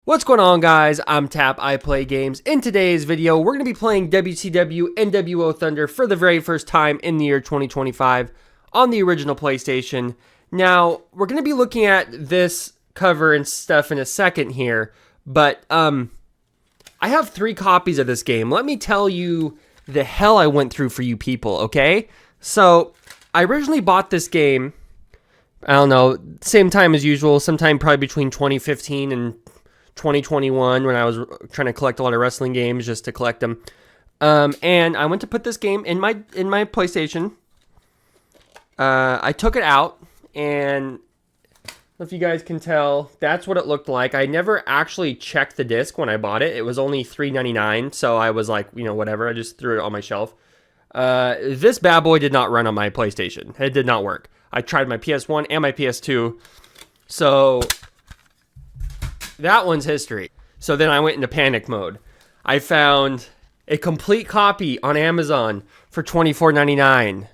What's going on, guys? I'm Tap, I Play Games. In today's video, we're going to be playing WCW NWO Thunder for the very first time in the year 2025 on the original PlayStation. Now, we're going to be looking at this cover and stuff in a second here, but I have 3 copies of this game. Let me tell you the hell I went through for you people, okay? So, I originally bought this game, I don't know, same time as usual, sometime probably between 2015 and 2021 when I was trying to collect a lot of wrestling games just to collect them. And I went to put this game in my PlayStation. I took it out, and if you guys can tell, that's what it looked like. I never actually checked the disc when I bought it. It was only $3.99, so I was like, you know, whatever. I just threw it on my shelf. This bad boy did not run on my PlayStation. It did not work. I tried my PS1 and my PS2, so that one's history. So then I went into panic mode. I found a complete copy on Amazon for $24.99.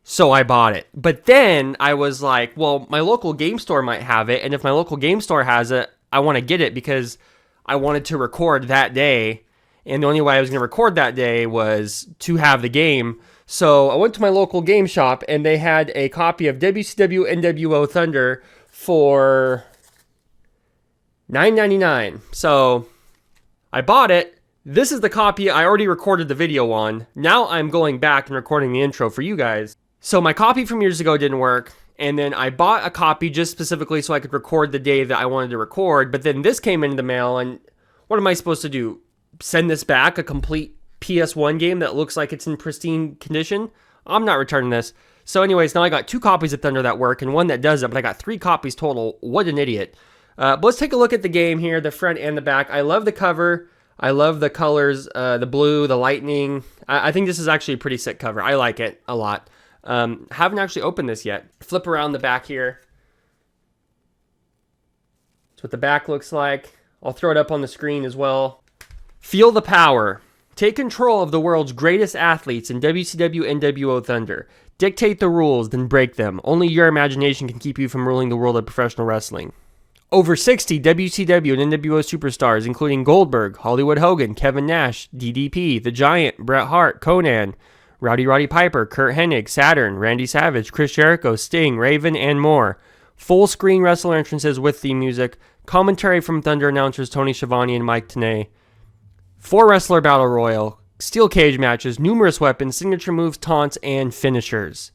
So I bought it. But then I was like, well, my local game store might have it. And if my local game store has it, I want to get it because I wanted to record that day. And the only way I was going to record that day was to have the game. So I went to my local game shop and they had a copy of WCW NWO Thunder for $9.99. So I bought it. This is the copy I already recorded the video on. Now I'm going back and recording the intro for you guys. So my copy from years ago didn't work. And then I bought a copy just specifically so I could record the day that I wanted to record. But then this came into the mail, and what am I supposed to do? Send this back, a complete PS1 game that looks like it's in pristine condition? I'm not returning this. So anyways, now I got 2 copies of Thunder that work and one that doesn't, but I got 3 copies total. What an idiot. But let's take a look at the game here, the front and the back. I love the cover. I love the colors, the blue, the lightning. I think this is actually a pretty sick cover. I like it a lot. Haven't actually opened this yet. Flip around the back here. That's what the back looks like. I'll throw it up on the screen as well. Feel the power. Take control of the world's greatest athletes in WCW NWO Thunder. Dictate the rules, then break them. Only your imagination can keep you from ruling the world of professional wrestling. Over 60 WCW and NWO superstars, including Goldberg, Hollywood Hogan, Kevin Nash, DDP, The Giant, Bret Hart, Conan, Roddy Piper, Kurt Hennig, Saturn, Randy Savage, Chris Jericho, Sting, Raven, and more. Full screen wrestler entrances with theme music, commentary from Thunder announcers Tony Schiavone and Mike Tenay, 4 wrestler battle royal, steel cage matches, numerous weapons, signature moves, taunts, and finishers.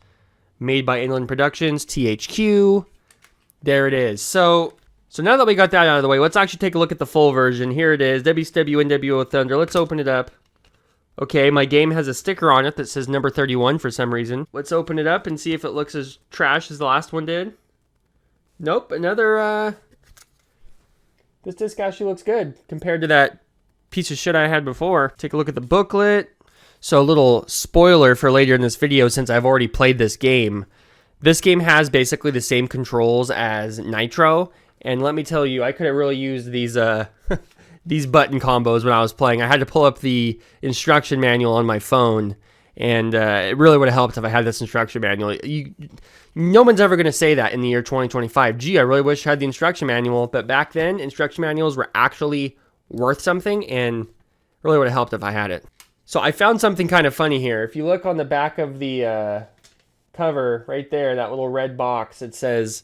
Made by Inland Productions, THQ. There it is. So now that we got that out of the way, let's actually take a look at the full version. Here it is, WCW NWO Thunder. Let's open it up. Okay, my game has a sticker on it that says number 31 for some reason. Let's open it up and see if it looks as trash as the last one did. Nope, another, this disc actually looks good compared to that piece of shit I had before. Take a look at the booklet. So a little spoiler for later in this video, since I've already played this game. This game has basically the same controls as Nitro. And let me tell you, I could have really used these these button combos when I was playing. I had to pull up the instruction manual on my phone, and it really would have helped if I had this instruction manual. No one's ever going to say that in the year 2025. Gee, I really wish I had the instruction manual. But back then, instruction manuals were actually worth something, and really would have helped if I had it. So I found something kind of funny here. If you look on the back of the cover right there, that little red box, it says,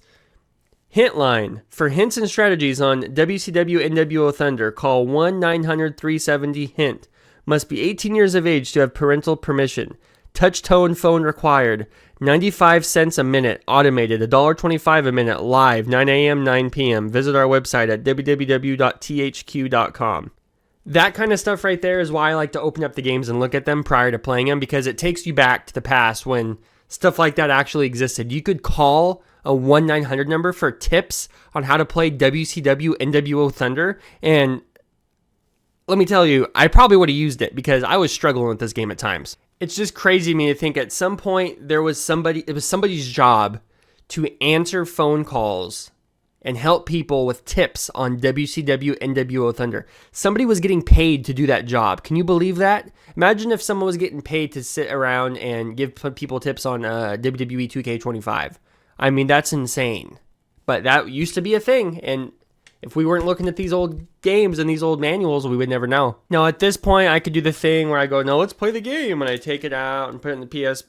Hint line. For hints and strategies on WCW NWO Thunder, call 1-900-370-HINT. Must be 18 years of age to have parental permission. Touch tone phone required. 95 cents a minute. Automated. $1.25 a minute. Live. 9 a.m. 9 p.m. Visit our website at www.thq.com. That kind of stuff right there is why I like to open up the games and look at them prior to playing them, because it takes you back to the past when stuff like that actually existed. You could call a 1-900 number for tips on how to play WCW NWO Thunder, and let me tell you, I probably would have used it because I was struggling with this game at times. It's just crazy to me to think at some point it was somebody's job to answer phone calls and help people with tips on WCW NWO Thunder. Somebody was getting paid to do that job. Can you believe that? Imagine if someone was getting paid to sit around and give people tips on WWE 2K25. I mean, that's insane. But that used to be a thing, and If we weren't looking at these old games and these old manuals, we would never know. Now, at this point, I could do the thing where I go, no, let's play the game. And I take it out and put it in the PS.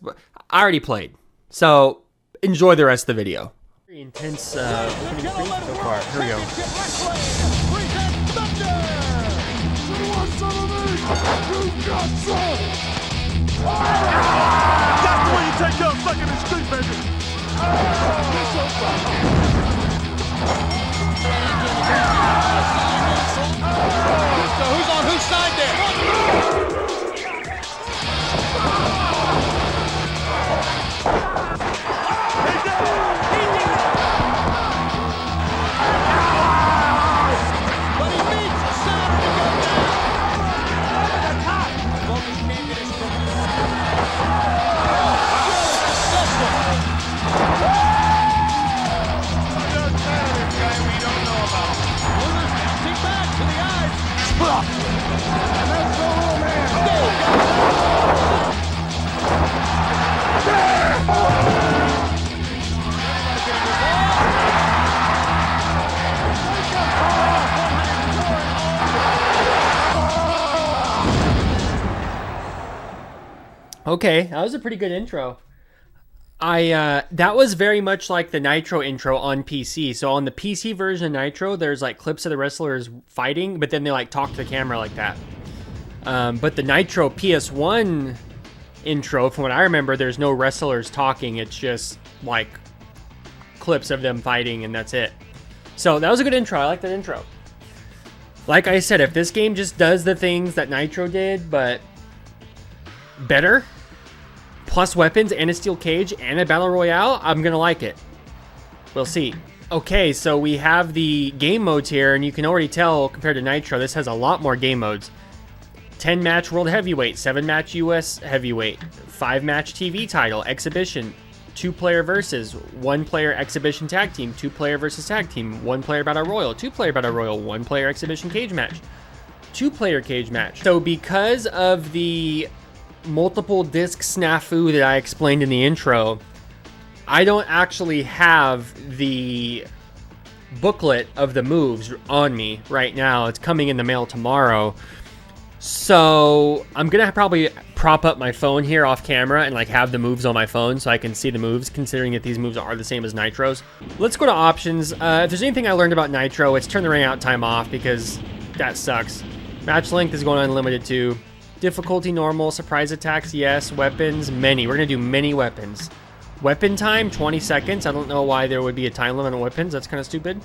I already played. So, enjoy the rest of the video. Very intense opening screen so far. Here we go. That's the way you take down fucking the street, baby. So who's on whose side there? But he needs a center to go down. That's hot. Focus can't get his Okay, that was a pretty good intro. That was very much like the Nitro intro on PC. So on the PC version of Nitro, there's like clips of the wrestlers fighting, but then they like talk to the camera like that. But the Nitro PS1 intro, from what I remember, there's no wrestlers talking. It's just like clips of them fighting, and that's it. So that was a good intro. I like that intro. Like I said, if this game just does the things that Nitro did, but better, plus weapons and a steel cage and a battle royale, I'm gonna like it. We'll see. Okay, so we have the game modes here, and you can already tell compared to Nitro, this has a lot more game modes. 10 match world heavyweight, 7 match US heavyweight, 5 match TV title, exhibition, 2 player versus, 1 player exhibition tag team, 2 player versus tag team, 1 player battle royal, 2 player battle royal, 1 player exhibition cage match, 2 player cage match. So because of the multiple disc snafu that I explained in the intro, I don't actually have the booklet of the moves on me right now. It's coming in the mail tomorrow. So I'm gonna probably prop up my phone here off camera and like have the moves on my phone so I can see the moves, considering that these moves are the same as Nitro's. Let's go to options. If there's anything I learned about Nitro, it's turn the ring out time off, because that sucks. Match length is going unlimited too. Difficulty normal, surprise attacks yes, weapons many. We're gonna do many weapons. Weapon time 20 seconds. I don't know why there would be a time limit on weapons. That's kind of stupid.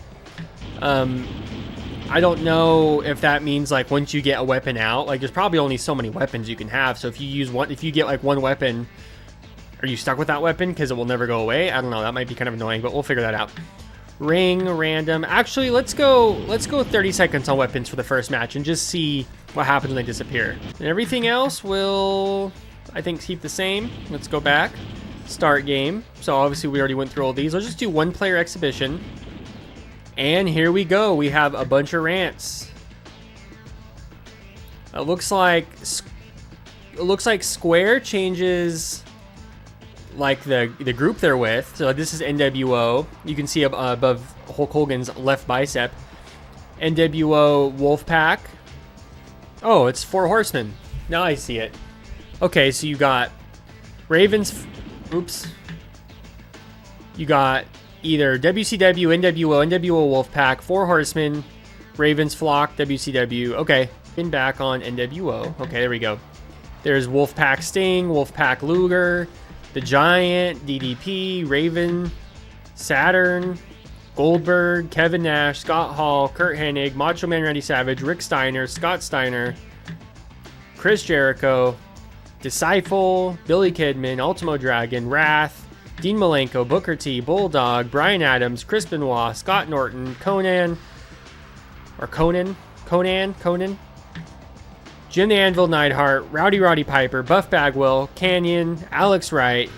I don't know if that means like once you get a weapon out, like there's probably only so many weapons you can have. So if you use one, if you get like one weapon, are you stuck with that weapon because it will never go away? I don't know. That might be kind of annoying, but we'll figure that out. Ring, random. Actually, let's go 30 seconds on weapons for the first match and just see what happens when they disappear. And everything else will, I think, keep the same. Let's go back. Start game. So obviously we already went through all these. Let's just do 1 player exhibition. And here we go. We have a bunch of rants. It looks like Square changes like the group they're with. So this is NWO. You can see above Hulk Hogan's left bicep. NWO Wolfpack. Oh, it's 4 horsemen. Now I see it. Okay, so you got Ravens. Oops. You got either WCW, NWO, NWO Wolfpack, 4 horsemen, Ravens Flock, WCW. Okay, been back on NWO. Okay, there we go. There's Wolfpack Sting, Wolfpack Luger, The Giant, DDP, Raven, Saturn, Goldberg, Kevin Nash, Scott Hall, Kurt Hennig, Macho Man Randy Savage, Rick Steiner, Scott Steiner, Chris Jericho, Disciple, Billy Kidman, Ultimo Dragon, Wrath, Dean Malenko, Booker T, Bulldog, Brian Adams, Chris Benoit, Scott Norton, Conan, Jim the Anvil Neidhart, Roddy Piper, Buff Bagwell, Canyon, Alex Wright.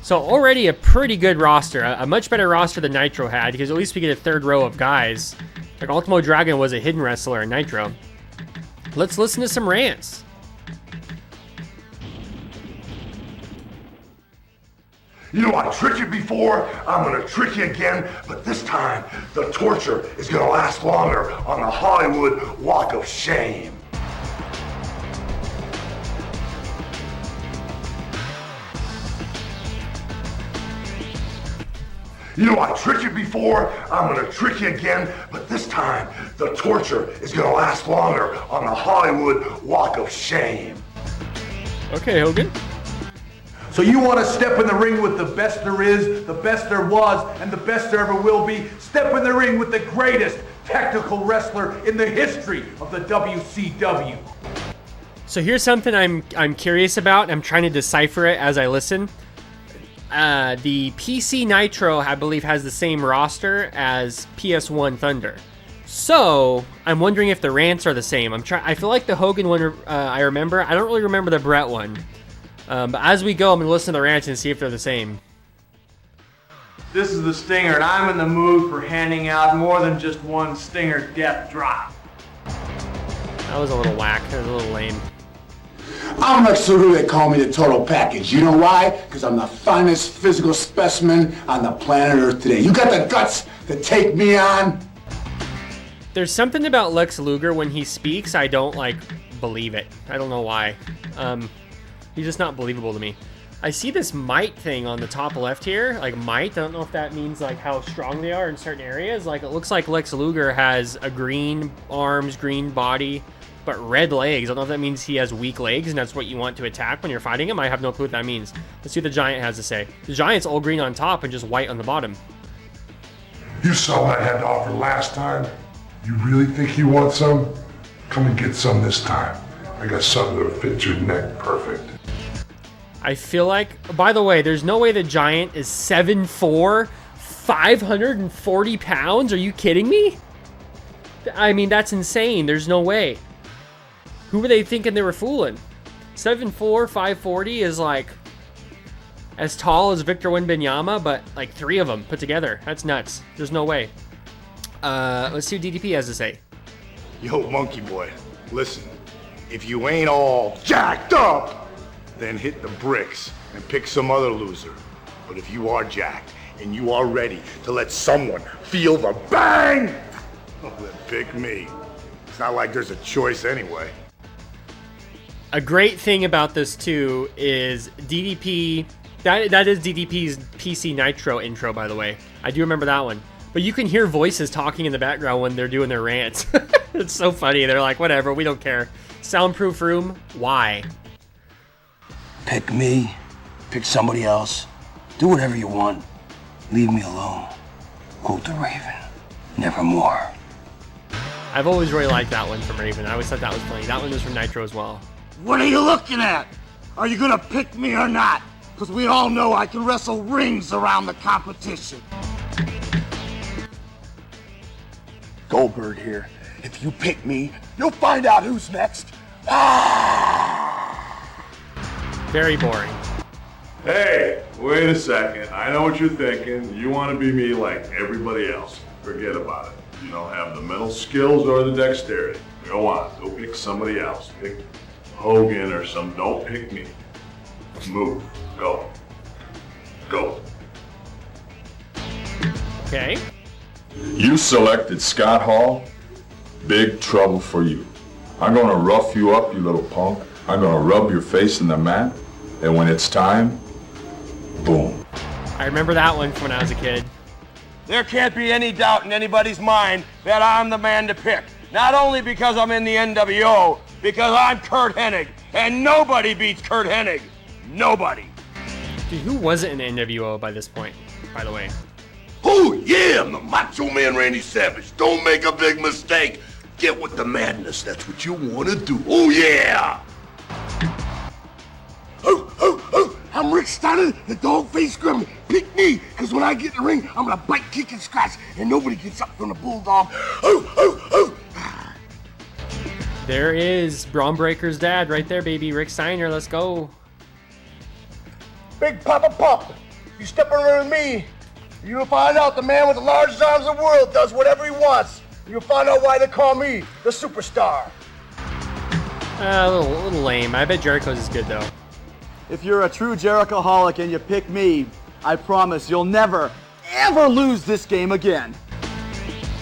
So already a pretty good roster, a much better roster than Nitro had, because at least we get a third row of guys. Like Ultimo Dragon was a hidden wrestler in Nitro. Let's listen to some rants. You know, I tricked you before, I'm gonna trick you again, but this time, the torture is gonna last longer on the Hollywood Walk of Shame. You know, I tricked you before, I'm gonna trick you again, but this time, the torture is gonna last longer on the Hollywood Walk of Shame. Okay, Hogan. So you want to step in the ring with the best there is, the best there was, and the best there ever will be? Step in the ring with the greatest technical wrestler in the history of the WCW. So here's something I'm curious about. I'm trying to decipher it as I listen. The PC Nitro, I believe, has the same roster as PS1 Thunder. So I'm wondering if the rants are the same. I feel like the Hogan one I remember. I don't really remember the Brett one. But as we go, I'm gonna listen to the rants and see if they're the same. This is the Stinger, and I'm in the mood for handing out more than just one Stinger death drop. That was a little whack. That was a little lame. I'm Lex Luger, they call me the total package. You know why? Because I'm the finest physical specimen on the planet Earth today. You got the guts to take me on? There's something about Lex Luger when he speaks, I don't believe it. I don't know why. He's just not believable to me. I see this might thing on the top left here, might. I don't know if that means how strong they are in certain areas. It looks like Lex Luger has a green arms, green body, but red legs. I don't know if that means he has weak legs and that's what you want to attack when you're fighting him. I have no clue what that means. Let's see what the Giant has to say. The Giant's all green on top and just white on the bottom. You saw what I had to offer last time. You really think you want some? Come and get some this time. I got something that'll fit your neck perfect. I feel like, by the way, there's no way the Giant is 7'4", 540 pounds. Are you kidding me? I mean, that's insane. There's no way. Who were they thinking they were fooling? 7'4", 540 is as tall as Victor Wembanyama, but three of them put together. That's nuts. There's no way. Let's see what DDP has to say. Yo, monkey boy, listen. If you ain't all jacked up, then hit the bricks and pick some other loser. But if you are jacked and you are ready to let someone feel the bang, well, then pick me. It's not like there's a choice anyway. A great thing about this too is DDP. That is DDP's PC Nitro intro, by the way. I do remember that one. But you can hear voices talking in the background when they're doing their rants. It's so funny. They're like, whatever, we don't care. Soundproof room? Why? Pick me, pick somebody else, do whatever you want, leave me alone. Quote the Raven, nevermore. I've always really liked that one from Raven. I always thought that was funny. That one was from Nitro as well. What are you looking at? Are you gonna pick me or not? Because we all know I can wrestle rings around the competition. Goldberg here. If you pick me, you'll find out who's next. Very boring. Hey, wait a second. I know what you're thinking. You want to be me like everybody else. Forget about it. You don't have the mental skills or the dexterity. Go on, go pick somebody else. Pick Hogan or some. Don't pick me. Move. Go. Go. Okay. You selected Scott Hall. Big trouble for you. I'm gonna rough you up, you little punk. I'm gonna rub your face in the mat, and when it's time, boom. I remember that one from when I was a kid. There can't be any doubt in anybody's mind that I'm the man to pick. Not only because I'm in the NWO, because I'm Kurt Hennig, and nobody beats Kurt Hennig. Nobody. Dude, who wasn't in NWO by this point, by the way? Oh yeah, I'm the Macho Man Randy Savage. Don't make a big mistake. Get with the madness. That's what you want to do. Oh yeah. Oh, I'm Rick Steiner, the dog-faced gremlin. Pick me, because when I get in the ring, I'm gonna bite, kick, and scratch, and nobody gets up from the bulldog. There is Braun Breaker's dad right there, baby. Rick Steiner, let's go. Big Papa Pump, you step around with me, you'll find out the man with the largest arms in the world does whatever he wants. You'll find out why they call me the superstar. A little lame. I bet Jericho's is good, though. If you're a true Jericho-holic and you pick me, I promise you'll never, ever lose this game again.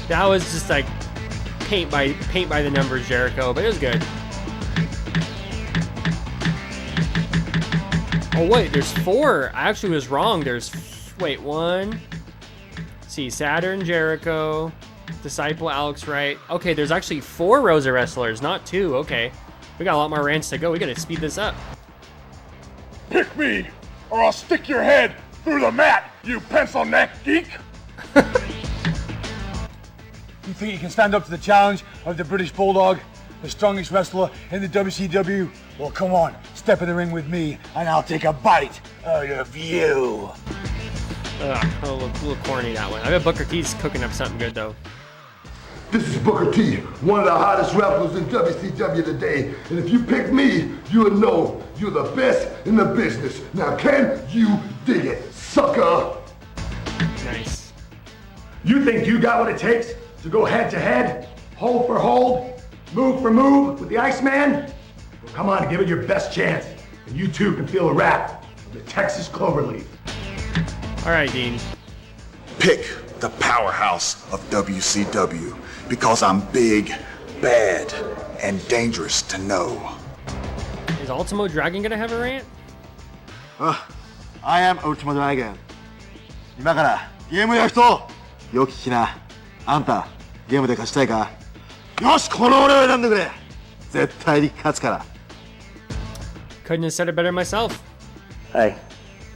That was just like paint by the numbers, Jericho, but it was good. Oh wait, there's 4. I actually was wrong. Wait, 1. Let's see, Saturn, Jericho, Disciple, Alex Wright. Okay, there's actually 4 Rosa wrestlers, not 2. Okay, we got a lot more rants to go. We gotta speed this up. Pick me, or I'll stick your head through the mat, you pencil neck geek! You think you can stand up to the challenge of the British Bulldog, the strongest wrestler in the WCW? Well, come on, step in the ring with me, and I'll take a bite out of you. Ugh, a little corny, that one. I bet Booker T's cooking up something good, though. This is Booker T, one of the hottest wrestlers in WCW today. And if you pick me, you'll know you're the best in the business. Now can you dig it, sucker? Nice. You think you got what it takes to go head to head, hold for hold, move for move with the Iceman? Well, come on, give it your best chance, and you too can feel a wrap of the Texas Cloverleaf. All right, Dean. Pick the powerhouse of WCW because I'm big, bad, and dangerous to know. Is Ultimo Dragon gonna have a rant? I am Ultimo Dragon. 今からゲームやる人、よく聞きな。あんた、ゲームで勝ちたいか？よし、この俺を選んでくれ。絶対に勝つから。 Couldn't have said it better myself. Hey,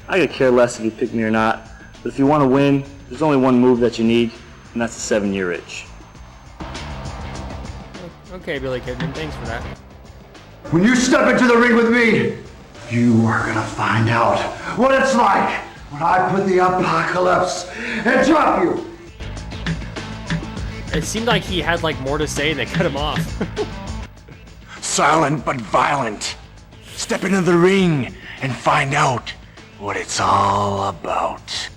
I could care less if you pick me or not, but if you want to win, there's only one move that you need, and that's the 7-year itch. Okay, Billy Kidman, thanks for that. When you step into the ring with me, you are gonna find out what it's like when I put the apocalypse and drop you. It seemed like he had like more to say and they cut him off. Silent but violent. Step into the ring and find out what it's all about.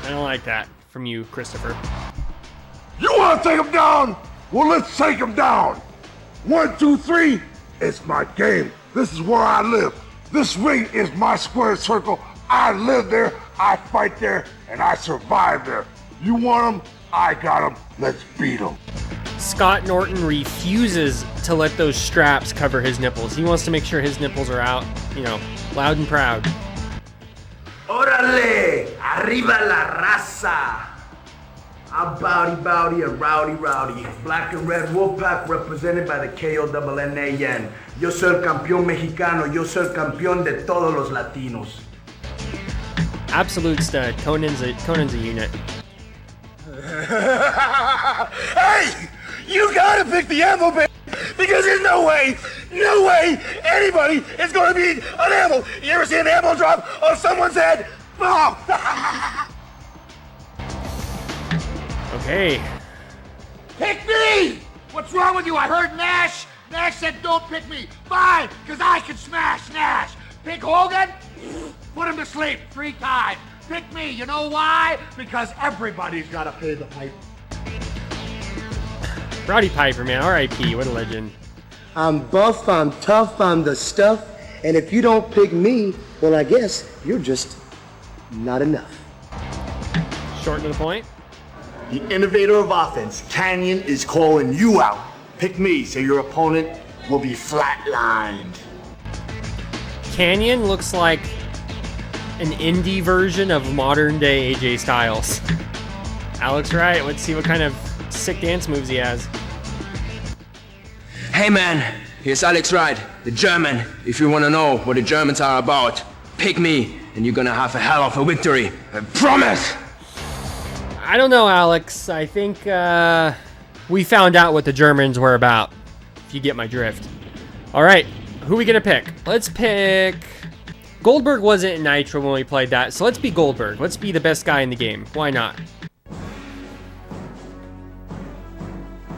I don't like that from you, Christopher. You wanna take him down? Well, let's take him down. 1, 2, 3. It's my game. This is where I live. This ring is my square circle. I live there, I fight there, and I survive there. You want him? I got him. Let's beat him. Scott Norton refuses to let those straps cover his nipples. He wants to make sure his nipples are out, you know, loud and proud. Orale! Arriba la raza! I'm Bowdy and Rowdy. Black and red Wolfpack represented by the KONNAN. Yo soy el campeón mexicano. Yo soy el campeón de todos los latinos. Absolute stud. Conan's a unit. Hey! You gotta pick the Anvil, baby! Because there's no way anybody is gonna beat an Anvil! You ever see an Anvil drop on someone's head? Oh. Okay. Pick me! What's wrong with you? I heard Nash. Nash said don't pick me. Fine, because I can smash Nash. Pick Hogan? Put him to sleep 3 times. Pick me. You know why? Because everybody's got to pay the piper. Roddy Piper, man. R.I.P. What a legend. I'm buff, I'm tough, I'm the stuff. And if you don't pick me, well, I guess you're just not enough. Short to the point. The innovator of offense, Canyon, is calling you out. Pick me so your opponent will be flatlined. Canyon looks like an indie version of modern day AJ Styles. Alex Wright, let's see what kind of sick dance moves he has. Hey man, here's Alex Wright, the German. If you want to know what the Germans are about, pick me and you're gonna have a hell of a victory. I promise! I don't know, Alex. I think we found out what the Germans were about, if you get my drift. All right, who are we gonna pick? Let's pick... Goldberg wasn't in Nitro when we played that, so let's be Goldberg. Let's be the best guy in the game. Why not?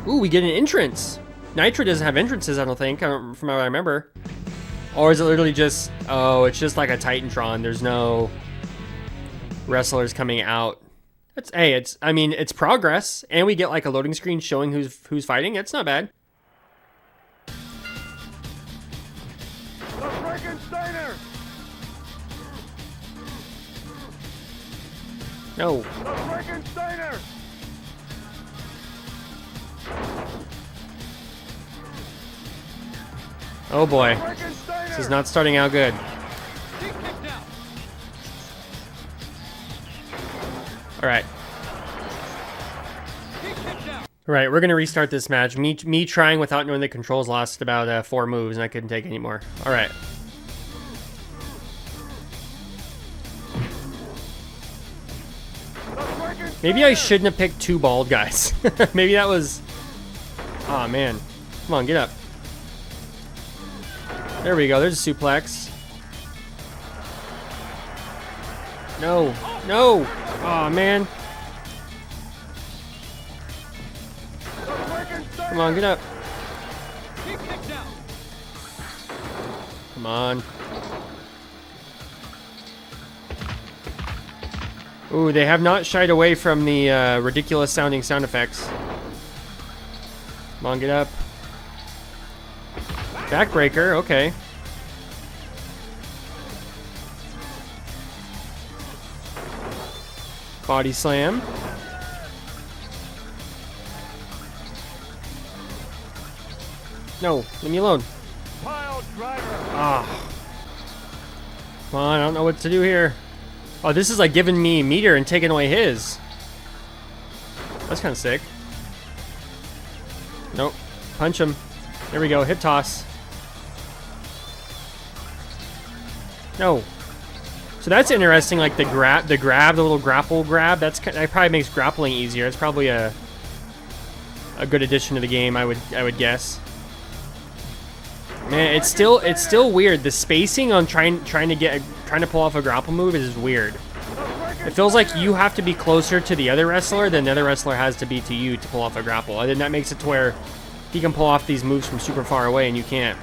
Ooh, we get an entrance. Nitro doesn't have entrances, I don't think, from what I remember. Or is it literally just... Oh, it's just like a Titantron. There's no wrestlers coming out. It's progress, and we get like a loading screen showing who's fighting. It's not bad. The Frankensteiner! No. Oh boy. This is not starting out good. Alright. Alright, we're gonna restart this match. Me trying without knowing the controls lasted about 4 moves and I couldn't take any more. Alright. Maybe I shouldn't have picked 2 bald guys. Maybe that was... Aw, man. Come on, get up. There we go, there's a suplex. No, no! Aw, man. Come on, get up. Come on. Ooh, they have not shied away from the ridiculous sounding sound effects. Come on, get up. Backbreaker, okay. Body slam. No, leave me alone. Ah. Come on, I don't know what to do here. Oh, this is like giving me meter and taking away his. That's kind of sick. Nope. Punch him. There we go. Hip toss. No. So that's interesting. Like the little grapple grab. That probably makes grappling easier. It's probably a good addition to the game. I would guess. Man, it's still weird. The spacing on trying to pull off a grapple move is weird. It feels like you have to be closer to the other wrestler than the other wrestler has to be to you to pull off a grapple. And then that makes it to where he can pull off these moves from super far away and you can't.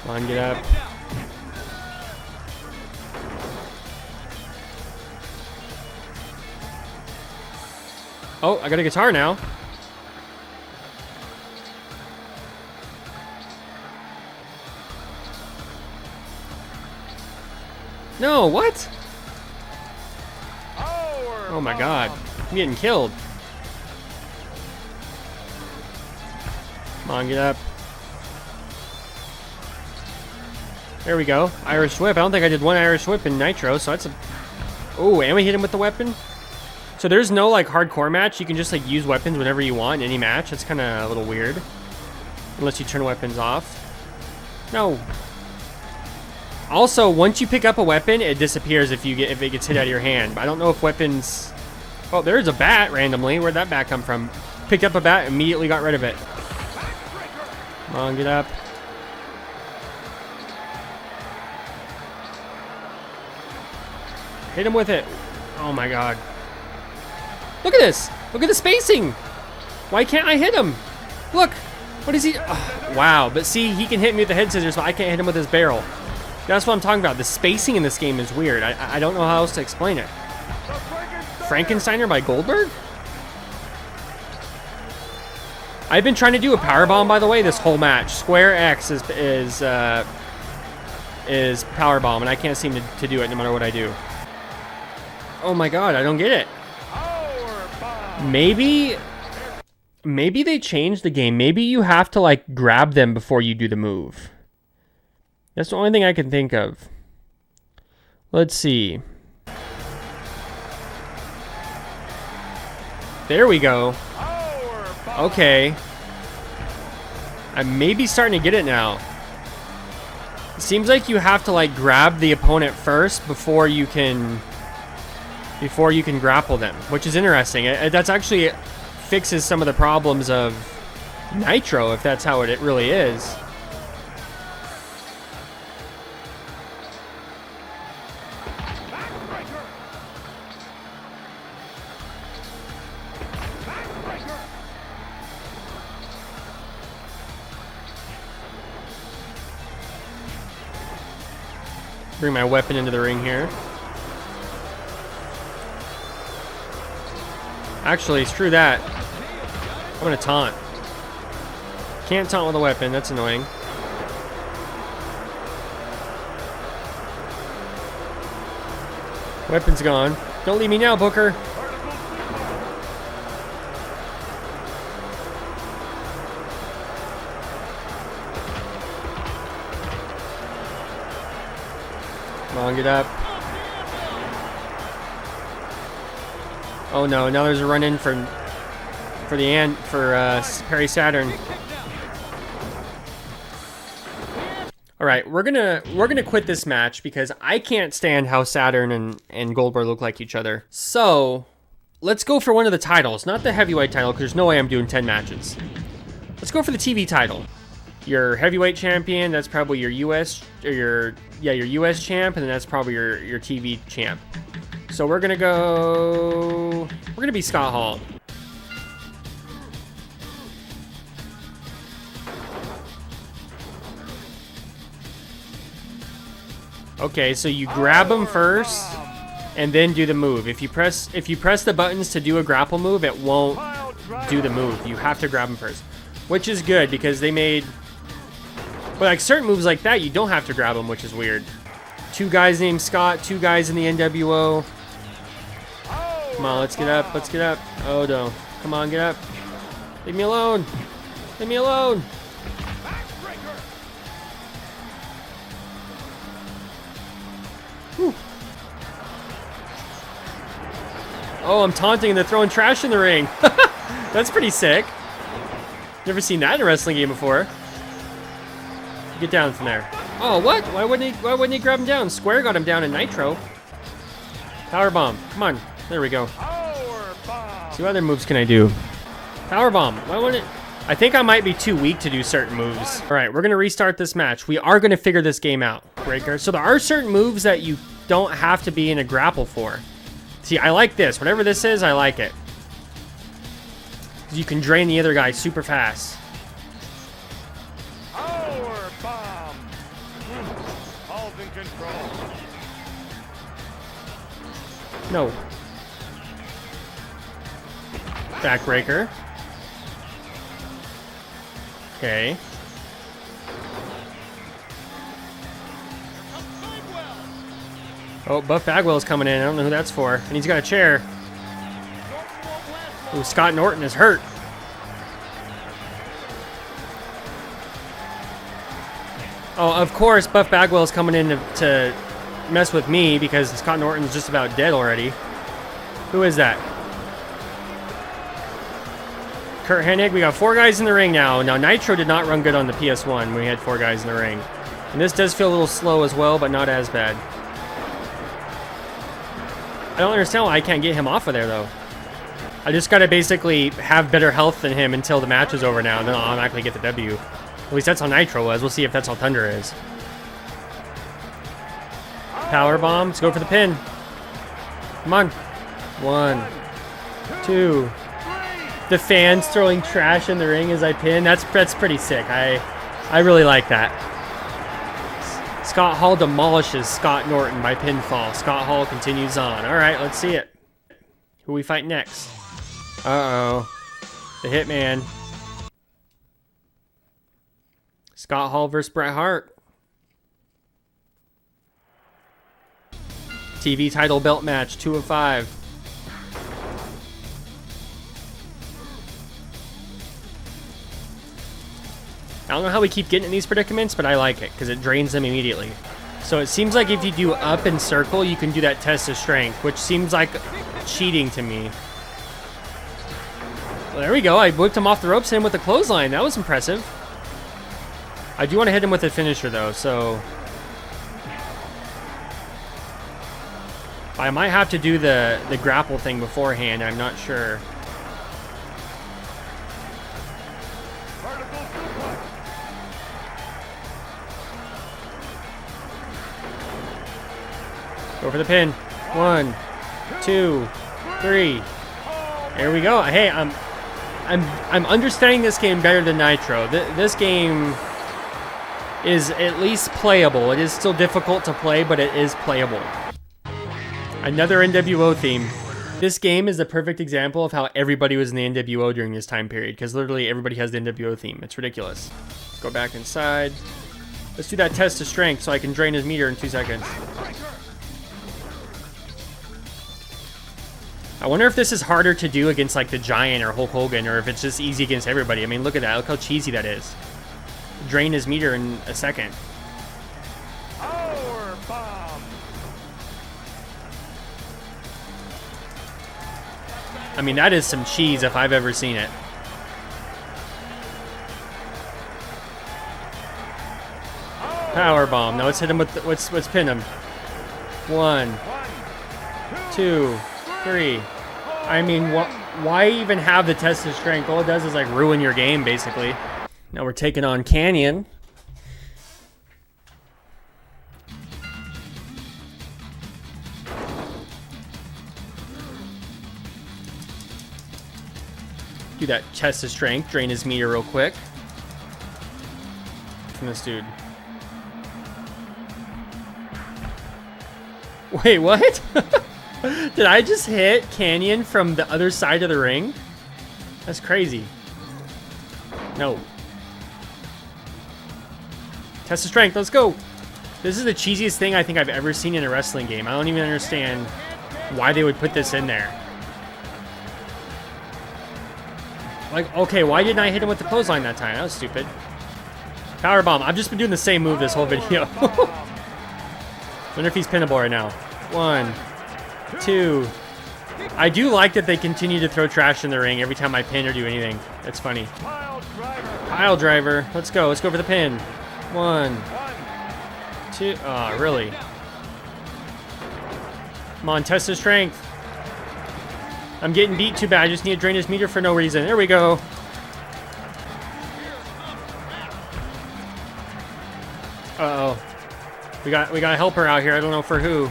Come on, get up. Oh, I got a guitar now. No, what? Oh my god. I'm getting killed. Come on, get up. There we go. Irish whip. I don't think I did one Irish whip in Nitro, so that's a... Oh, and we hit him with the weapon? So there's no, like, hardcore match. You can just, like, use weapons whenever you want in any match. That's kind of a little weird. Unless you turn weapons off. No. Also, once you pick up a weapon, it disappears if it gets hit out of your hand. But I don't know if weapons... Oh, there's a bat randomly. Where'd that bat come from? Picked up a bat, immediately got rid of it. Come on, get up. Hit him with it. Oh my god. Look at this. Look at the spacing. Why can't I hit him? Look. What is he? Oh, wow. But see, he can hit me with the head scissors, but I can't hit him with his barrel. That's what I'm talking about. The spacing in this game is weird. I don't know how else to explain it. Frankensteiner by Goldberg? I've been trying to do a powerbomb, by the way, this whole match. Square X is powerbomb, and I can't seem to do it no matter what I do. Oh my god, I don't get it. Maybe they changed the game. Maybe you have to, like, grab them before you do the move. That's the only thing I can think of. Let's see. There we go. Okay. I'm maybe starting to get it now. It seems like you have to, like, grab the opponent first before you can grapple them, which is interesting. That's actually fixes some of the problems of Nitro, if that's how it really is. Bring my weapon into the ring here. Actually, screw that. I'm gonna taunt. Can't taunt with a weapon, that's annoying. Weapon's gone. Don't leave me now, Booker. Come on, get up. Oh no, now there's a run-in for Perry Saturn. All right, we're gonna quit this match because I can't stand how Saturn and Goldberg look like each other. So let's go for one of the titles, not the heavyweight title, because there's no way I'm doing 10 matches. Let's go for the TV title. Your heavyweight champion, that's probably your US or your US champ, and then that's probably your TV champ. So we're gonna be Scott Hall. Okay, so you grab him first and then do the move. If you press the buttons to do a grapple move, it won't do the move. You have to grab him first, which is good because they made, but like certain moves like that, you don't have to grab them, which is weird. 2 guys named Scott, 2 guys in the NWO. Come on, let's get up, let's get up. Oh no, come on, get up. Leave me alone. Leave me alone. Whew. Oh, I'm taunting and they're throwing trash in the ring. That's pretty sick. Never seen that in a wrestling game before. Get down from there. Oh, what? Why wouldn't he grab him down? Square got him down in Nitro. Powerbomb. Come on. There we go. See, what other moves can I do? Powerbomb. Why wouldn't it? I think I might be too weak to do certain moves. All right, we're going to restart this match. We are going to figure this game out. Breaker. So there are certain moves that you don't have to be in a grapple for. See, I like this. Whatever this is, I like it. You can drain the other guy super fast. Powerbomb. All's in control. No. Backbreaker. Okay. Oh, Buff Bagwell's coming in. I don't know who that's for. And he's got a chair. Ooh, Scott Norton is hurt. Oh, of course, Buff Bagwell's coming in to mess with me because Scott Norton's just about dead already. Who is that? Kurt Hennig. We got 4 guys in the ring now. Now, Nitro did not run good on the PS1 when we had 4 guys in the ring. And this does feel a little slow as well, but not as bad. I don't understand why I can't get him off of there, though. I just gotta basically have better health than him until the match is over now, and then I'll automatically get the W. At least that's how Nitro was. We'll see if that's how Thunder is. Powerbomb. Let's go for the pin. Come on. 1, 2. The fans throwing trash in the ring as I pin. That's pretty sick. I really like that. Scott Hall demolishes Scott Norton by pinfall. Scott Hall continues on. All right, let's see it. Who we fight next? Uh-oh. The Hitman. Scott Hall versus Bret Hart. TV title belt match, 2 of 5. I don't know how we keep getting in these predicaments, but I like it because it drains them immediately. So it seems like if you do up and circle, you can do that test of strength, which seems like cheating to me. Well, there we go. I whipped him off the ropes, hit him with the clothesline. That was impressive. I do want to hit him with a finisher, though, so I might have to do the grapple thing beforehand. I'm not sure. Go for the pin. 1, 2, 3. There we go. Hey, I'm understanding this game better than Nitro. This game is at least playable. It is still difficult to play, but it is playable. Another NWO theme. This game is a perfect example of how everybody was in the NWO during this time period, because literally everybody has the NWO theme. It's ridiculous. Let's go back inside. Let's do that test of strength so I can drain his meter in 2 seconds. I wonder if this is harder to do against like the Giant or Hulk Hogan, or if it's just easy against everybody. I mean, look at that. Look how cheesy that is. Drain his meter in a second. Power bomb. I mean, that is some cheese if I've ever seen it. Power bomb. Now let's hit him with the, let's pin him. 1, 2, 3. I mean, why even have the test of strength? All it does is like ruin your game, basically. Now we're taking on Canyon. Do that test of strength, drain his meter real quick. From this dude. Wait, what? Did I just hit Canyon from the other side of the ring? That's crazy. No. Test of strength, let's go. This is the cheesiest thing I think I've ever seen in a wrestling game. I don't even understand why they would put this in there. Like, okay, why didn't I hit him with the clothesline that time? That was stupid. Powerbomb. I've just been doing the same move this whole video. Wonder if he's pinnable right now. 1, 2. I do like that they continue to throw trash in the ring every time I pin or do anything. That's funny. Pile driver. Let's go. Let's go for the pin. 1, 2. Oh, really? Come on, test his strength. I'm getting beat too bad. I just need to drain his meter for no reason. There we go. Uh-oh. We got a helper out here. I don't know for who.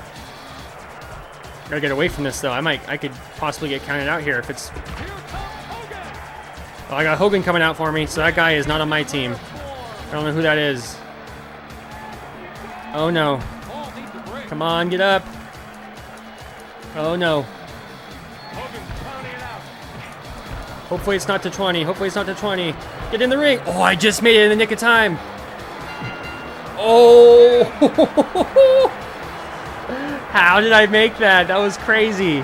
Gotta get away from this though. I could possibly get counted out here if it's. Oh, I got Hogan coming out for me, so that guy is not on my team. I don't know who that is. Oh no. Come on, get up. Oh no. Hopefully it's not to 20. Hopefully it's not to 20. Get in the ring. Oh, I just made it in the nick of time. Oh! How did I make that? That was crazy.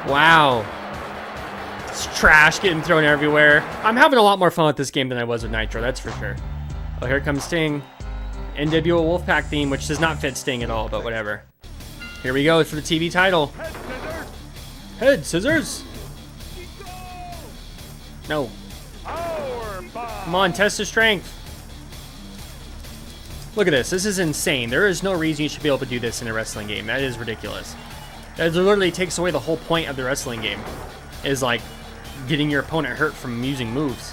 Wow. It's trash getting thrown everywhere. I'm having a lot more fun with this game than I was with Nitro, that's for sure. Oh, here comes Sting. NWO Wolfpack theme, which does not fit Sting at all, but whatever. Here we go for the TV title. Head scissors. No. Come on, test of strength. Look at this. This is insane. There is no reason you should be able to do this in a wrestling game. That is ridiculous. That literally takes away the whole point of the wrestling game. Is like getting your opponent hurt from using moves.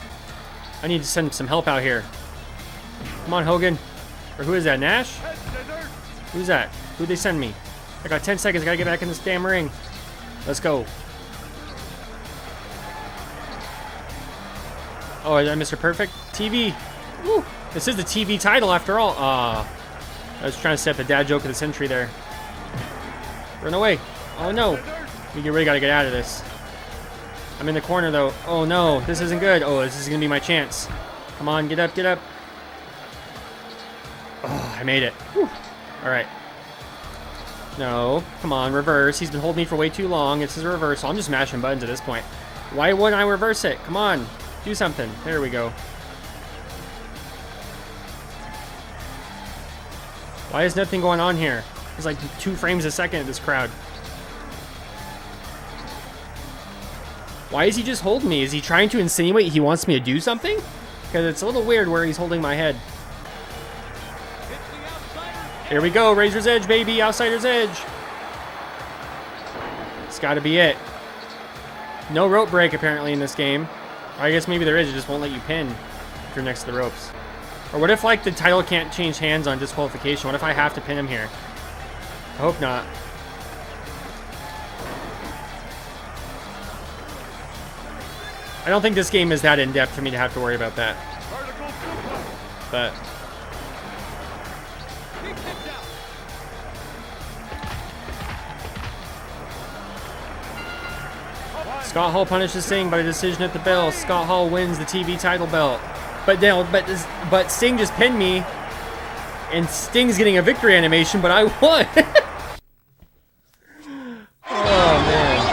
I need to send some help out here. Come on, Hogan. Or who is that, Nash? Who's that? Who'd they send me? I got 10 seconds. I gotta get back in this damn ring. Let's go. Oh, is that Mr. Perfect? TV. Woo. This is the TV title after all. I was trying to set the dad joke of the century there. Run away. Oh no. We really gotta get out of this. I'm in the corner though. Oh no, this isn't good. Oh, this is gonna be my chance. Come on, get up, get up. Oh, I made it. Alright. No, come on, reverse. He's been holding me for way too long. It's his reversal. I'm just mashing buttons at this point. Why wouldn't I reverse it? Come on. Do something. There we go. Why is nothing going on here? There's like 2 frames a second at this crowd. Why is he just holding me? Is he trying to insinuate he wants me to do something? Because it's a little weird where he's holding my head. Here we go. Razor's Edge, baby. Outsider's Edge. It's got to be it. No rope break apparently in this game. Or I guess maybe there is. It just won't let you pin if you're next to the ropes. Or what if like the title can't change hands on disqualification? What if I have to pin him here? I hope not. I don't think this game is that in-depth for me to have to worry about that. But Scott Hall punishes Sting by decision at the bell. Scott Hall wins the TV title belt. But Sting just pinned me, and Sting's getting a victory animation, but I won. Oh man.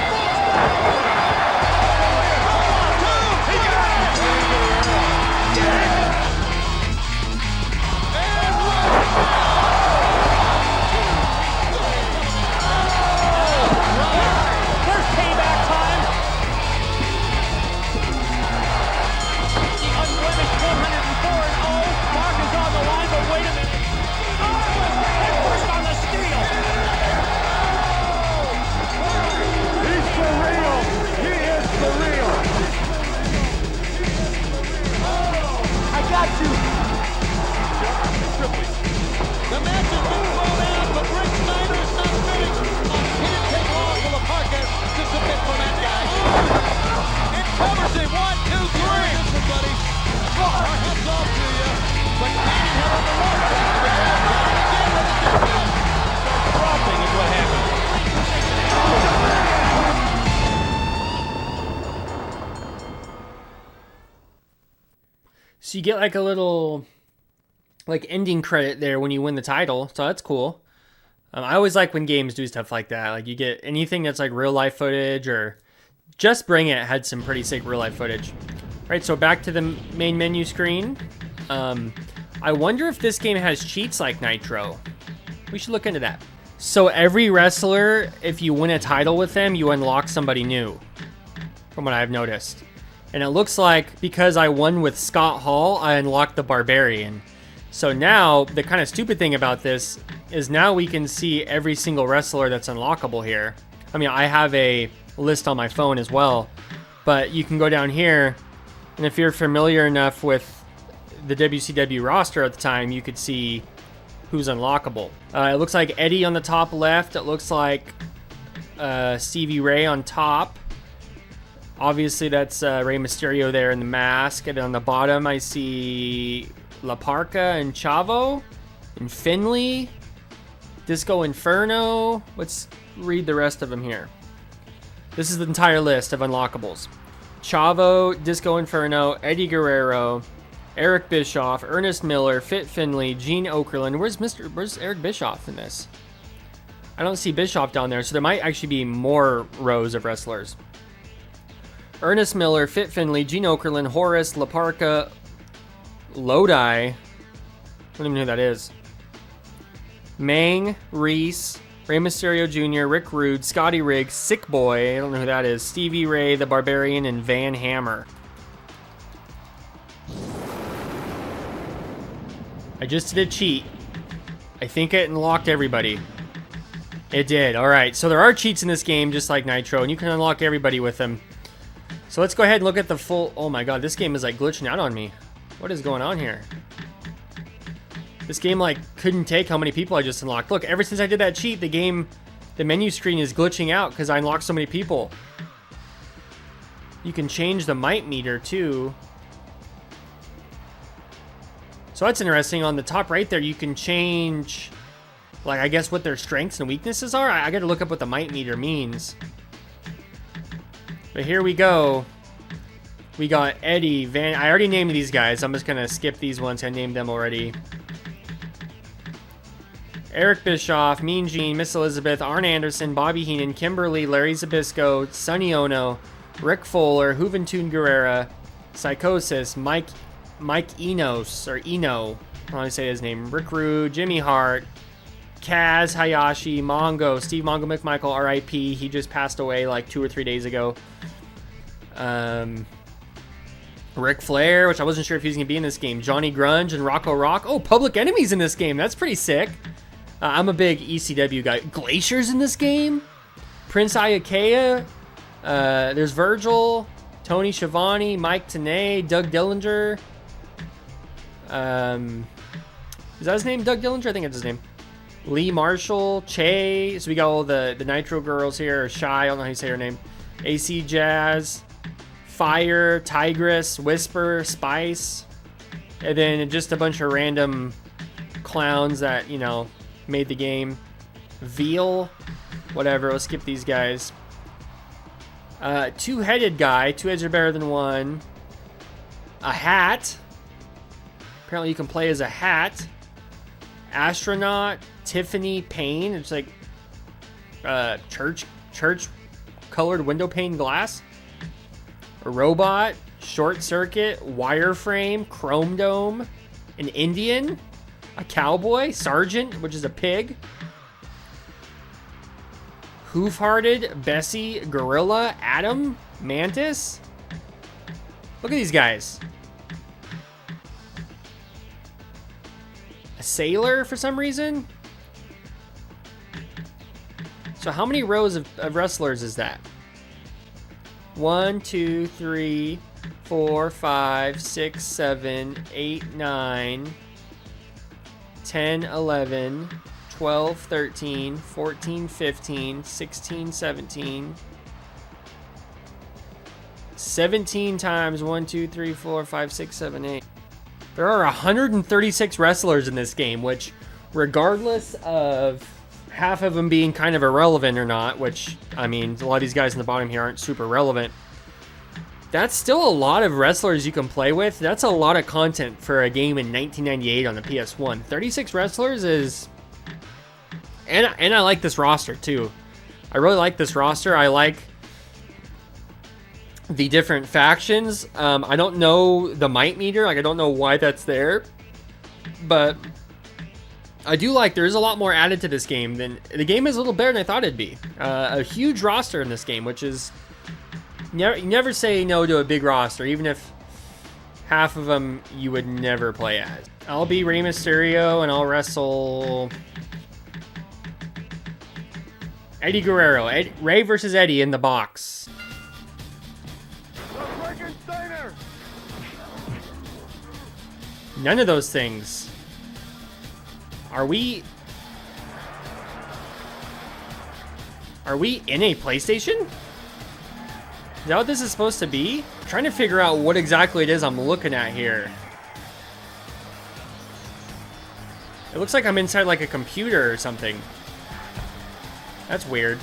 So you get like a little like ending credit there when you win the title. So that's cool. I always like when games do stuff like that. Like you get anything that's like real life footage, or Just Bring It had some pretty sick real life footage. All right, so back to the main menu screen. I wonder if this game has cheats like Nitro. We should look into that. So every wrestler, if you win a title with them, you unlock somebody new, from what I've noticed. And it looks like because I won with Scott Hall, I unlocked the Barbarian. So now, the kind of stupid thing about this is now we can see every single wrestler that's unlockable here. I mean, I have a list on my phone as well, but you can go down here, and if you're familiar enough with the WCW roster at the time, you could see who's unlockable. It looks like Eddie on the top left. It looks like Stevie Ray on top. Obviously, that's Rey Mysterio there in the mask. And on the bottom, I see La Parca and Chavo and Finley. Disco Inferno. Let's read the rest of them here. This is the entire list of unlockables. Chavo, Disco Inferno, Eddie Guerrero, Eric Bischoff, Ernest Miller, Fit Finley, Gene Okerlund. Where's Eric Bischoff in this? I don't see Bischoff down there, so there might actually be more rows of wrestlers. Ernest Miller, Fit Finley, Gene Okerlund, Horace, La Parca, Lodi. I don't even know who that is. Mang, Reese, Rey Mysterio Jr., Rick Rude, Scotty Riggs, Sick Boy, I don't know who that is, Stevie Ray, The Barbarian, and Van Hammer. I just did a cheat. I think it unlocked everybody. It did. Alright, so there are cheats in this game, just like Nitro, and you can unlock everybody with them. So let's go ahead and look at the full... Oh my god, this game is like glitching out on me. What is going on here? This game like couldn't take how many people I just unlocked. Look, ever since I did that cheat, the menu screen is glitching out because I unlocked so many people. You can change the might meter too. So that's interesting. On the top right there, you can change, like, I guess what their strengths and weaknesses are. I got to look up what the might meter means. But here we go. We got Eddie, Van... I already named these guys. I'm just going to skip these ones. I named them already. Eric Bischoff, Mean Gene, Miss Elizabeth, Arn Anderson, Bobby Heenan, Kimberly, Larry Zbyszko, Sonny Ono, Rick Fuller, Juventud Guerrera, Psychosis, Mike Enos, or Eno, I don't know how to say his name, Rick Rude, Jimmy Hart, Kaz Hayashi, Mongo, Steve Mongo McMichael, R.I.P. He just passed away like 2 or 3 days ago. Ric Flair, which I wasn't sure if he was going to be in this game. Johnny Grunge and Rocco Rock. Oh, Public Enemy's in this game. That's pretty sick. I'm a big ECW guy. Glacier's in this game. Prince Iakea. There's Virgil, Tony Schiavone, Mike Tenay, Doug Dillinger. Is that his name, Doug Dillinger? I think it's his name. Lee Marshall, Che. So we got all the Nitro girls here. Or Shy, I don't know how you say her name. AC Jazz, Fire, Tigress, Whisper, Spice. And then just a bunch of random clowns that, you know, made the game. Veal, whatever. Let's skip these guys. Two-headed guy. Two heads are better than one. A hat. Apparently you can play as a hat. Astronaut. Tiffany Payne. It's like church colored window pane glass. A robot. Short circuit. Wireframe. Chrome dome. An Indian. A cowboy. Sergeant, which is a pig. Hoof-hearted, Bessie, Gorilla, Adam, Mantis. Look at these guys. A sailor for some reason. So how many rows of wrestlers is that? 1, 2, 3, 4, 5, 6, 7, 8, 9, 10, 11... 12, 13, 14, 15, 16, 17. 17 times 1, 2, 3, 4, 5, 6, 7, 8. There are 136 wrestlers in this game, which, regardless of half of them being kind of irrelevant or not, which, I mean, a lot of these guys in the bottom here aren't super relevant. That's still a lot of wrestlers you can play with. That's a lot of content for a game in 1998 on the PS1. 36 wrestlers is... And I like this roster, too. I really like this roster. I like the different factions. I don't know the might meter. Like, I don't know why that's there. But I do like there's a lot more added to this game. Than the game is a little better than I thought it'd be. A huge roster in this game, which is... You never say no to a big roster, even if half of them you would never play as. I'll be Rey Mysterio, and I'll wrestle Eddie Guerrero. Rey versus Eddie in the box. None of those things. Are we in a PlayStation? Is that what this is supposed to be? I'm trying to figure out what exactly it is I'm looking at here. It looks like I'm inside like a computer or something. That's weird.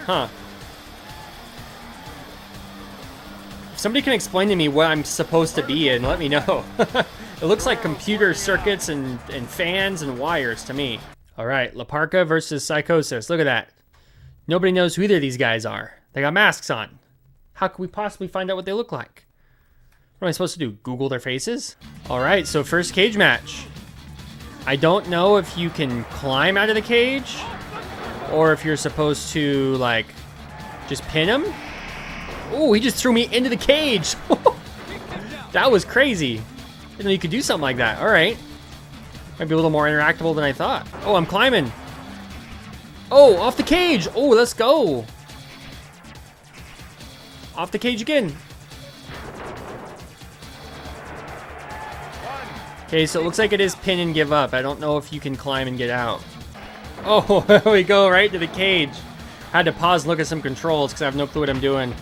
Huh. If somebody can explain to me what I'm supposed to be in, let me know. It looks like computer circuits and fans and wires to me. All right, La Parka versus Psychosis. Look at that. Nobody knows who either of these guys are. They got masks on. How could we possibly find out what they look like? What am I supposed to do? Google their faces? All right, so first cage match. I don't know if you can climb out of the cage or if you're supposed to, like, just pin him. Oh, he just threw me into the cage. That was crazy. Didn't know you could do something like that. All right. Might be a little more interactable than I thought. Oh, I'm climbing. Oh, off the cage. Oh, let's go. Off the cage again. Okay, so it looks like it is pin and give up. I don't know if you can climb and get out. Oh, there we go, right to the cage. Had to pause and look at some controls because I have no clue what I'm doing.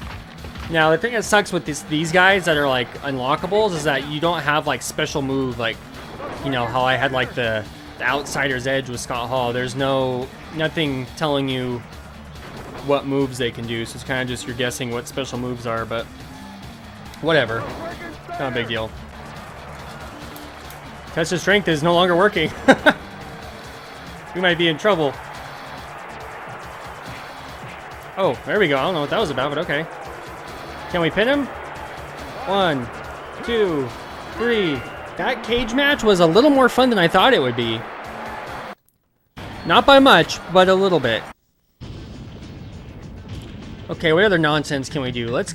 Now, the thing that sucks with these guys that are, like, unlockables is that you don't have, like, special move, like, you know, how I had, like, the outsider's edge with Scott Hall. There's nothing telling you what moves they can do, so it's kind of just you're guessing what special moves are, but whatever. Not a big deal. Test of strength is no longer working. We might be in trouble. Oh, there we go. I don't know what that was about, but okay. Can we pin him? 1, 2, 3. That cage match was a little more fun than I thought it would be. Not by much, but a little bit. Okay, what other nonsense can we do? Let's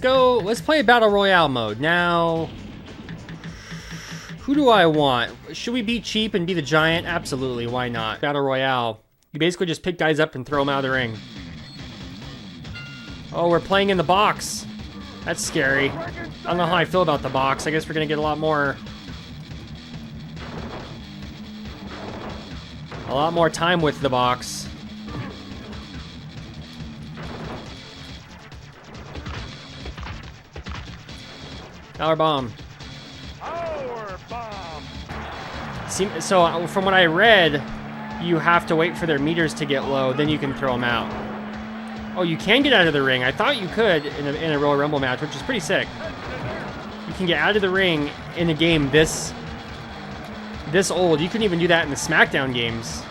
play Battle Royale mode. Now, who do I want? Should we be cheap and be the giant? Absolutely, why not? Battle Royale. You basically just pick guys up and throw them out of the ring. Oh, we're playing in the box. That's scary. I don't know how I feel about the box. I guess we're gonna get a lot more time with the box. Power bomb. So from what I read, you have to wait for their meters to get low, then you can throw them out. Oh, you can get out of the ring. I thought you could in a Royal Rumble match, which is pretty sick. You can get out of the ring in a game this old. You couldn't even do that in the SmackDown games.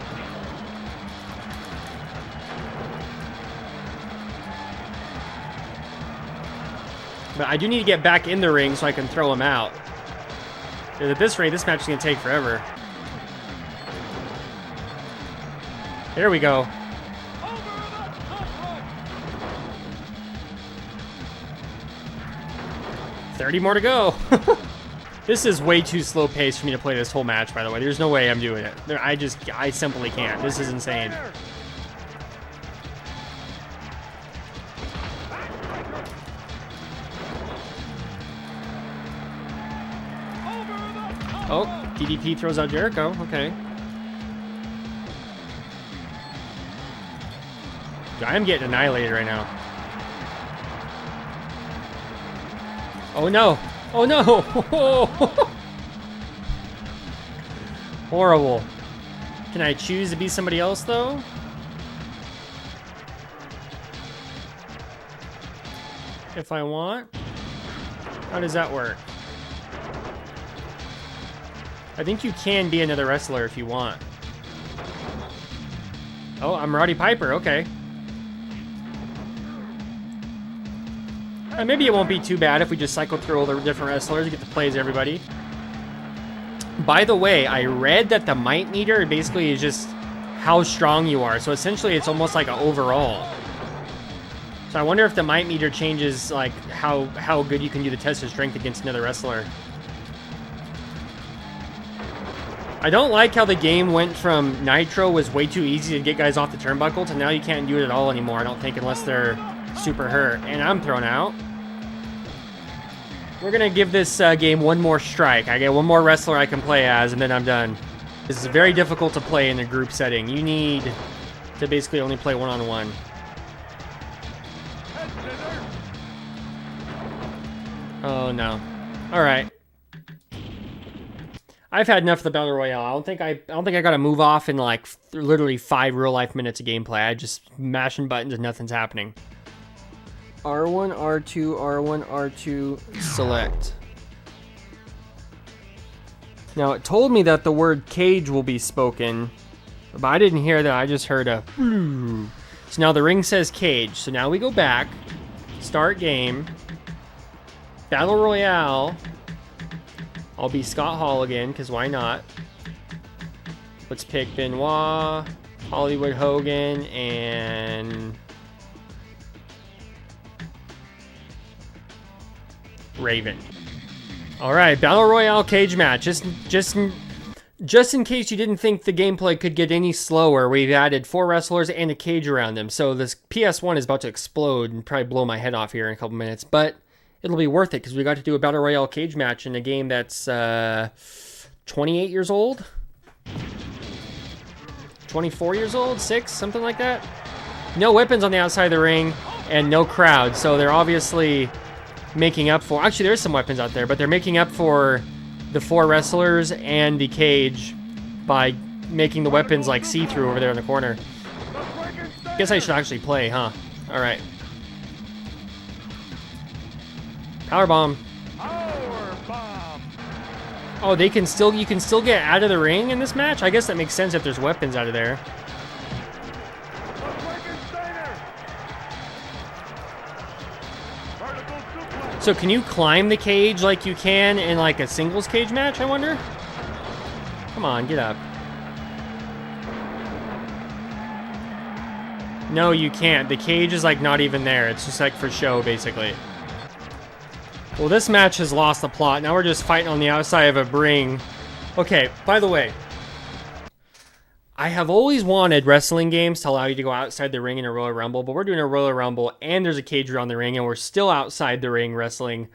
But I do need to get back in the ring so I can throw him out. At this rate, this match is going to take forever. There we go. $30 more to go. This is way too slow paced for me to play this whole match, by the way. There's no way I'm doing it. I simply can't. This is insane. Oh, DDP throws out Jericho. Okay. I am getting annihilated right now. Oh no! Oh no! Horrible. Can I choose to be somebody else though? if I want. How does that work? I think you can be another wrestler if you want. Oh, I'm Roddy Piper, okay. Maybe it won't be too bad if we just cycle through all the different wrestlers and get to play as everybody. By the way, I read that the might meter basically is just how strong you are. So essentially it's almost like an overall. So I wonder if the might meter changes like how good you can do the test of strength against another wrestler. I don't like how the game went from Nitro was way too easy to get guys off the turnbuckle to now you can't do it at all anymore, I don't think, unless they're super hurt. And I'm thrown out. We're going to give this game one more strike. I get one more wrestler I can play as, and then I'm done. This is very difficult to play in a group setting. You need to basically only play one-on-one. Oh, no. All right. I've had enough of the Battle Royale. I don't think I got to move off in like literally 5 real-life minutes of gameplay. I just mashing buttons and nothing's happening. R1, R2, R1, R2, select. Now, it told me that the word cage will be spoken, but I didn't hear that. I just heard a... So now the ring says cage. So now we go back, start game, Battle Royale. I'll be Scott Hall again, because why not? Let's pick Benoit, Hollywood Hogan, and... Raven. All right, Battle Royale cage match. Just in case you didn't think the gameplay could get any slower, we've added 4 wrestlers and a cage around them. So this PS1 is about to explode and probably blow my head off here in a couple minutes, but it'll be worth it because we got to do a Battle Royale cage match in a game that's 28 years old, 24 years old, 6, something like that. No weapons on the outside of the ring and no crowd, so they're obviously making up for... Actually, there's some weapons out there, but they're making up for the 4 wrestlers and the cage by making the weapons like see-through over there in the corner. Guess I should actually play, huh? All right. Powerbomb. Oh, you can still get out of the ring in this match? I guess that makes sense if there's weapons out of there. So can you climb the cage like you can in like a singles cage match, I wonder? Come on, get up. No, you can't. The cage is like not even there. It's just like for show, basically. Well, this match has lost the plot. Now we're just fighting on the outside of a ring. Okay, by the way, I have always wanted wrestling games to allow you to go outside the ring in a Royal Rumble, but we're doing a Royal Rumble and there's a cage around the ring and we're still outside the ring wrestling.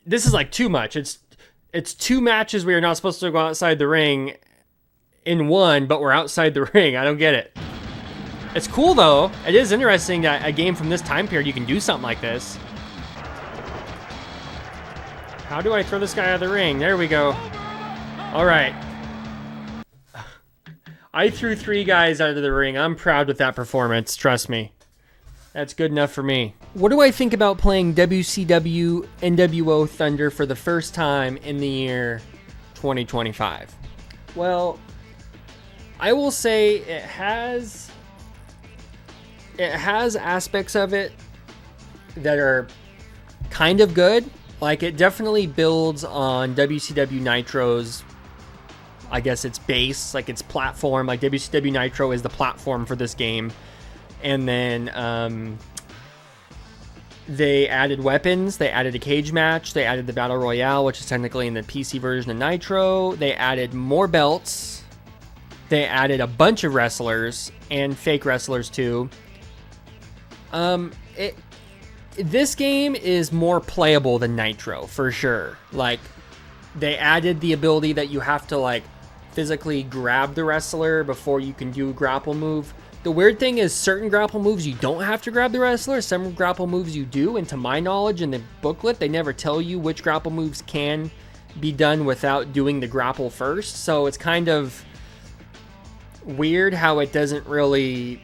This is like too much. It's 2 matches we are not supposed to go outside the ring in one, but we're outside the ring. I don't get it. It's cool though. It is interesting that a game from this time period you can do something like this. How do I throw this guy out of the ring? There we go. All right. I threw 3 guys out of the ring. I'm proud with that performance. Trust me. That's good enough for me. What do I think about playing WCW NWO Thunder for the first time in the year 2025? Well, I will say it has aspects of it that are kind of good. Like, it definitely builds on WCW Nitro's, I guess, its base, like its platform. Like, WCW Nitro is the platform for this game. And then they added weapons. They added a cage match. They added the Battle Royale, which is technically in the PC version of Nitro. They added more belts. They added a bunch of wrestlers and fake wrestlers, too. This game is more playable than Nitro, for sure. Like, they added the ability that you have to, like, physically grab the wrestler before you can do a grapple move. The weird thing is certain grapple moves you don't have to grab the wrestler. Some grapple moves you do, and to my knowledge in the booklet, they never tell you which grapple moves can be done without doing the grapple first. So it's kind of weird how it doesn't really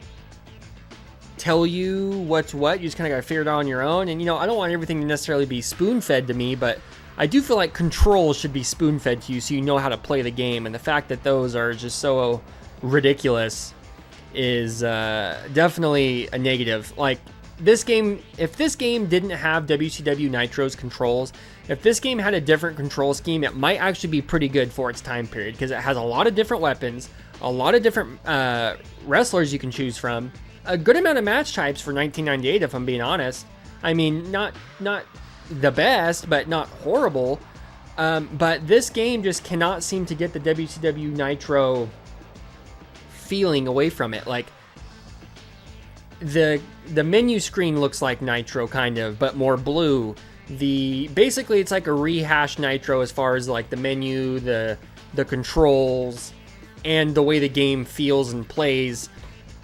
tell you what's what. You just kind of got to figure it out on your own. And, you know, I don't want everything to necessarily be spoon-fed to me, but I do feel like controls should be spoon-fed to you so you know how to play the game. And the fact that those are just so ridiculous is definitely a negative. Like, this game, if this game didn't have WCW Nitro's controls, if this game had a different control scheme, it might actually be pretty good for its time period, because it has a lot of different weapons, a lot of different wrestlers you can choose from, a good amount of match types for 1998, if I'm being honest. I mean, not the best, but not horrible. But this game just cannot seem to get the WCW Nitro feeling away from it. Like, the menu screen looks like Nitro kind of, but more blue. Basically it's like a rehashed Nitro as far as like the menu, the controls, and the way the game feels and plays.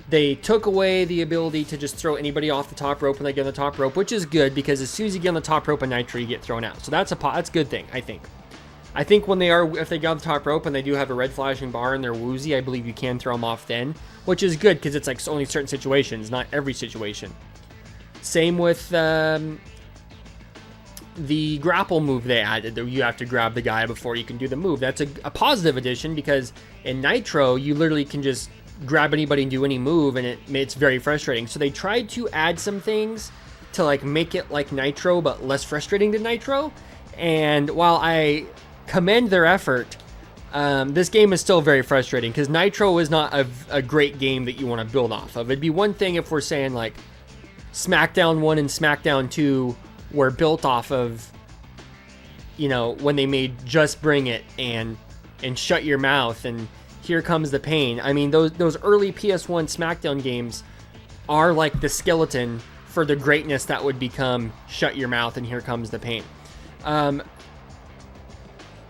They took away the ability to just throw anybody off the top rope when they get on the top rope, which is good, because as soon as you get on the top rope in Nitro, you get thrown out. So that's a good thing, I think. I think if they get on the top rope and they do have a red flashing bar and they're woozy, I believe you can throw them off then, which is good, because it's like only certain situations, not every situation. Same with the grapple move they added, that you have to grab the guy before you can do the move. That's a positive addition, because in Nitro, you literally can just grab anybody and do any move, and it's very frustrating. So they tried to add some things to like make it like Nitro, but less frustrating than Nitro. And while I commend their effort, this game is still very frustrating, because Nitro is not a great game that you want to build off of. It'd be one thing if we're saying like SmackDown 1 and SmackDown 2 were built off of, you know, when they made Just Bring It and Shut Your Mouth and Here Comes the Pain. I mean, those early PS1 SmackDown games are like the skeleton for the greatness that would become Shut Your Mouth and Here Comes the Pain.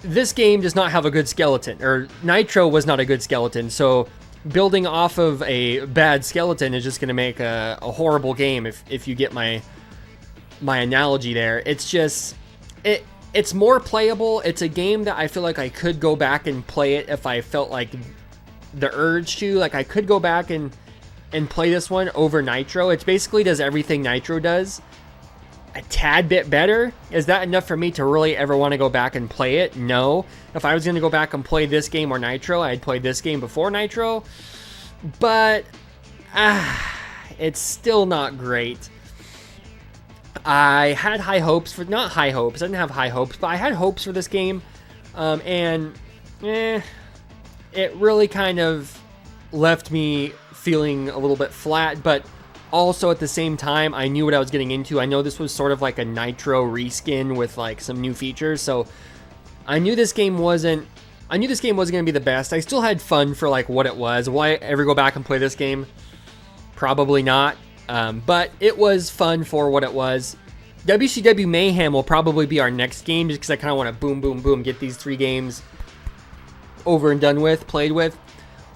This game does not have a good skeleton, or Nitro was not a good skeleton, so building off of a bad skeleton is just going to make a horrible game, if you get my analogy there. It's just, it's more playable. It's a game that I feel like I could go back and play it if I felt like the urge to. Like, I could go back and play this one over Nitro. It basically does everything Nitro does a tad bit better. Is that enough for me to really ever want to go back and play it? No. If I was going to go back and play this game or Nitro, I'd play this game before Nitro. But it's still not great. I had high hopes for, not high hopes, I didn't have high hopes, but I had hopes for this game. It really kind of left me feeling a little bit flat, but also at the same time, I knew what I was getting into. I know this was sort of like a Nitro reskin with like some new features, so I knew this game wasn't going to be the best. I still had fun for like what it was. Will I ever go back and play this game? Probably not. But it was fun for what it was. WCW Mayhem will probably be our next game, just because I kind of want to boom, boom, boom, get these 3 games over and done with, played with.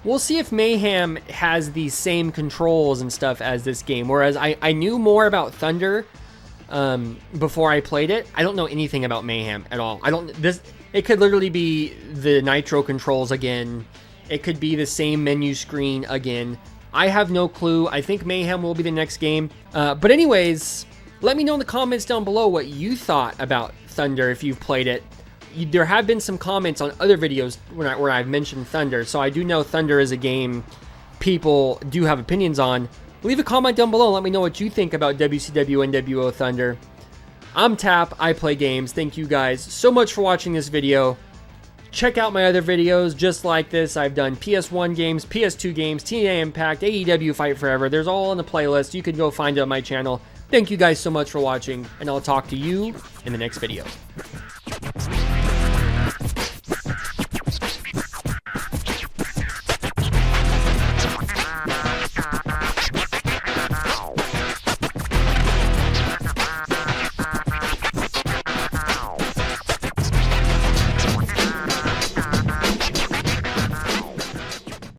We'll see if Mayhem has the same controls and stuff as this game. Whereas I knew more about Thunder before I played it. I don't know anything about Mayhem at all. It could literally be the Nitro controls again. It could be the same menu screen again. I have no clue. I think Mayhem will be the next game. But anyways, let me know in the comments down below what you thought about Thunder if you've played it. There have been some comments on other videos where I've mentioned Thunder, so I do know Thunder is a game people do have opinions on. Leave a comment down below and let me know what you think about WCW NWO Thunder. I'm Tap, I play games. Thank you guys so much for watching this video. Check out my other videos just like this. I've done PS1 games, PS2 games, TNA Impact, AEW Fight Forever. There's all on the playlist. You can go find it on my channel. Thank you guys so much for watching, and I'll talk to you in the next video.